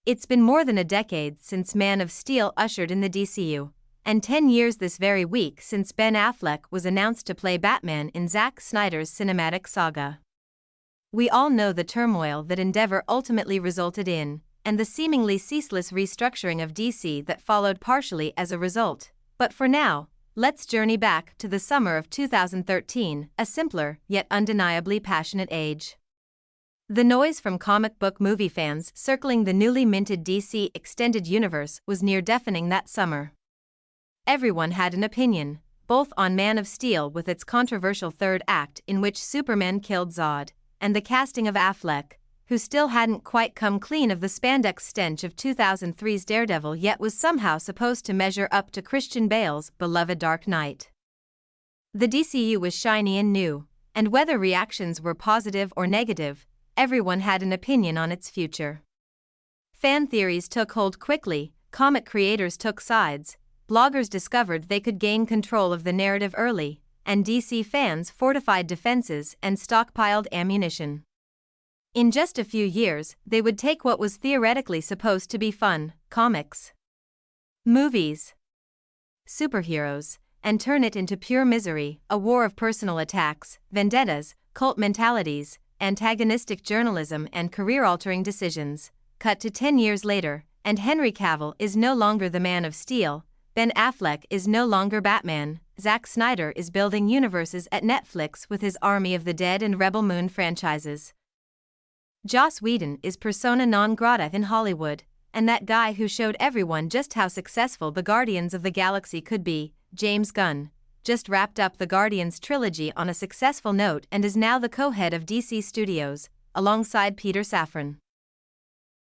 It's been more than a decade since Man of Steel ushered in the DCU, and 10 years this very week since Ben Affleck was announced to play Batman in Zack Snyder's cinematic saga. We all know the turmoil that endeavor ultimately resulted in, and the seemingly ceaseless restructuring of DC that followed partially as a result. But for now, let's journey back to the summer of 2013, a simpler, yet undeniably passionate age. The noise from comic book movie fans circling the newly minted DC Extended Universe was near deafening that summer. Everyone had an opinion, both on Man of Steel with its controversial third act in which Superman killed Zod, and the casting of Affleck, who still hadn't quite come clean of the spandex stench of 2003's Daredevil yet was somehow supposed to measure up to Christian Bale's beloved Dark Knight. The DCU was shiny and new, and whether reactions were positive or negative, everyone had an opinion on its future. Fan theories took hold quickly, comic creators took sides, bloggers discovered they could gain control of the narrative early, and DC fans fortified defenses and stockpiled ammunition. In just a few years, they would take what was theoretically supposed to be fun, comics, movies, superheroes, and turn it into pure misery, a war of personal attacks, vendettas, cult mentalities, antagonistic journalism and career-altering decisions. Cut to 10 years later, and Henry Cavill is no longer the Man of Steel, Ben Affleck is no longer Batman, Zack Snyder is building universes at Netflix with his Army of the Dead and Rebel Moon franchises. Joss Whedon is persona non grata in Hollywood, and that guy who showed everyone just how successful the Guardians of the Galaxy could be, James Gunn, just wrapped up the Guardians trilogy on a successful note and is now the co-head of DC Studios, alongside Peter Safran.